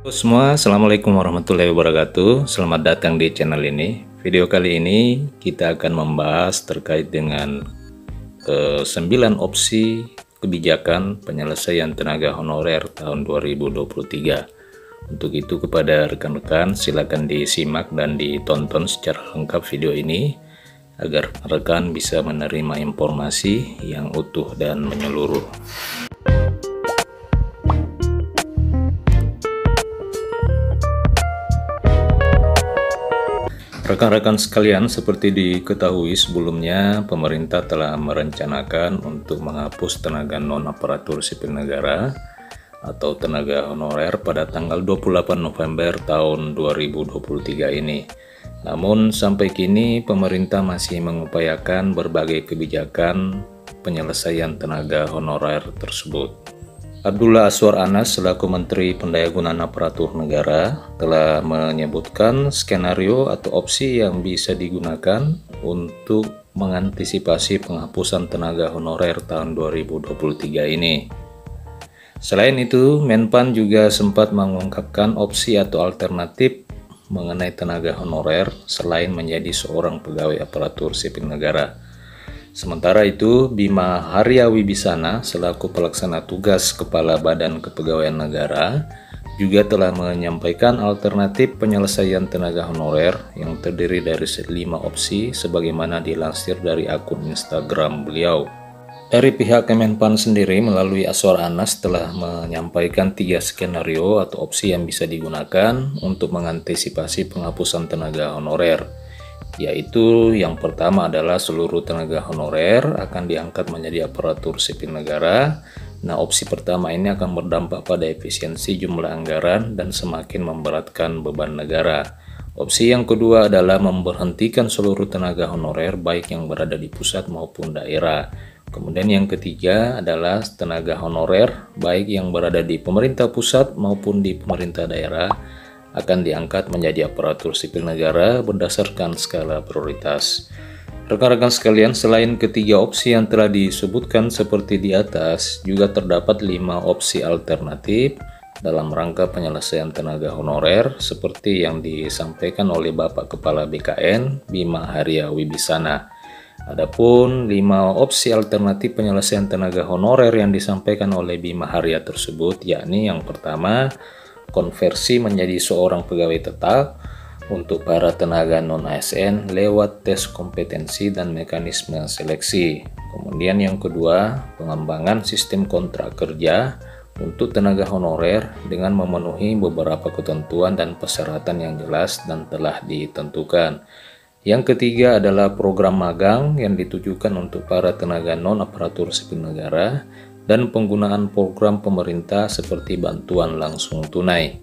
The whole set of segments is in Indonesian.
Halo semua, Assalamualaikum warahmatullahi wabarakatuh. Selamat datang di channel ini. Video kali ini kita akan membahas terkait dengan 9 opsi kebijakan penyelesaian tenaga honorer tahun 2023. Untuk itu kepada rekan-rekan silakan disimak dan ditonton secara lengkap video ini agar rekan bisa menerima informasi yang utuh dan menyeluruh. Rekan-rekan sekalian, seperti diketahui sebelumnya, pemerintah telah merencanakan untuk menghapus tenaga non-aparatur sipil negara atau tenaga honorer pada tanggal 28 November tahun 2023 ini. Namun sampai kini pemerintah masih mengupayakan berbagai kebijakan penyelesaian tenaga honorer tersebut. Abdullah Azwar Anas selaku Menteri Pendayagunaan Aparatur Negara telah menyebutkan skenario atau opsi yang bisa digunakan untuk mengantisipasi penghapusan tenaga honorer tahun 2023 ini. Selain itu, Menpan juga sempat mengungkapkan opsi atau alternatif mengenai tenaga honorer selain menjadi seorang pegawai aparatur sipil negara. Sementara itu, Bima Arya Wibisana selaku pelaksana tugas Kepala Badan Kepegawaian Negara juga telah menyampaikan alternatif penyelesaian tenaga honorer yang terdiri dari 5 opsi sebagaimana dilansir dari akun Instagram beliau. Dari pihak Kemenpan sendiri melalui Azwar Anas telah menyampaikan 3 skenario atau opsi yang bisa digunakan untuk mengantisipasi penghapusan tenaga honorer. Yaitu yang pertama adalah seluruh tenaga honorer akan diangkat menjadi aparatur sipil negara. Nah, opsi pertama ini akan berdampak pada efisiensi jumlah anggaran dan semakin memberatkan beban negara. Opsi yang kedua adalah memberhentikan seluruh tenaga honorer baik yang berada di pusat maupun daerah. Kemudian yang ketiga adalah tenaga honorer baik yang berada di pemerintah pusat maupun di pemerintah daerah akan diangkat menjadi aparatur sipil negara berdasarkan skala prioritas. Rekan-rekan sekalian, selain ketiga opsi yang telah disebutkan seperti di atas, juga terdapat 5 opsi alternatif dalam rangka penyelesaian tenaga honorer seperti yang disampaikan oleh Bapak Kepala BKN Bima Arya Wibisana. Adapun 5 opsi alternatif penyelesaian tenaga honorer yang disampaikan oleh Bima Arya tersebut, yakni yang pertama, konversi menjadi seorang pegawai tetap untuk para tenaga non-ASN lewat tes kompetensi dan mekanisme seleksi. Kemudian yang kedua, pengembangan sistem kontrak kerja untuk tenaga honorer dengan memenuhi beberapa ketentuan dan persyaratan yang jelas dan telah ditentukan. Yang ketiga adalah program magang yang ditujukan untuk para tenaga non-aparatur sipil negara dan penggunaan program pemerintah seperti bantuan langsung tunai.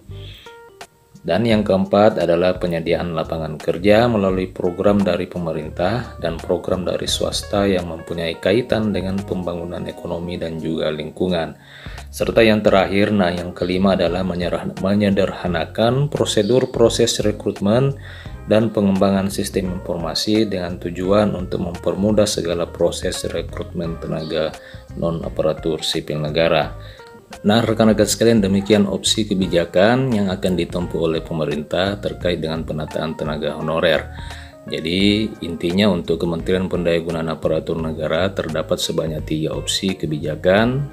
Dan yang keempat adalah penyediaan lapangan kerja melalui program dari pemerintah dan program dari swasta yang mempunyai kaitan dengan pembangunan ekonomi dan juga lingkungan. Serta yang terakhir, yang kelima adalah menyederhanakan prosedur proses rekrutmen dan pengembangan sistem informasi dengan tujuan untuk mempermudah segala proses rekrutmen tenaga non-aparatur sipil negara. Nah, rekan-rekan sekalian, demikian opsi kebijakan yang akan ditempuh oleh pemerintah terkait dengan penataan tenaga honorer. Jadi, intinya untuk Kementerian Pendayagunaan Aparatur Negara terdapat sebanyak 3 opsi kebijakan.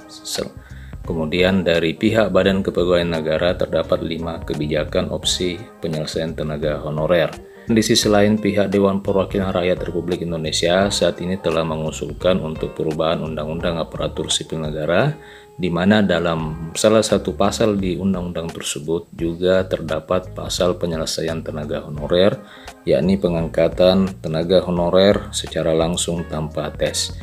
Kemudian dari pihak Badan Kepegawaian Negara terdapat 5 kebijakan opsi penyelesaian tenaga honorer. Di sisi lain, pihak Dewan Perwakilan Rakyat Republik Indonesia saat ini telah mengusulkan untuk perubahan Undang-Undang Aparatur Sipil Negara, di mana dalam salah satu pasal di undang-undang tersebut juga terdapat pasal penyelesaian tenaga honorer, yakni pengangkatan tenaga honorer secara langsung tanpa tes.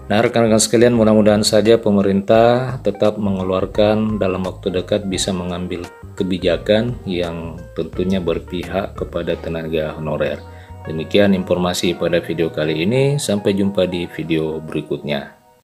Nah, rekan-rekan sekalian, mudah-mudahan saja pemerintah tetap mengeluarkan dalam waktu dekat bisa mengambil kebijakan yang tentunya berpihak kepada tenaga honorer. Demikian informasi pada video kali ini, sampai jumpa di video berikutnya.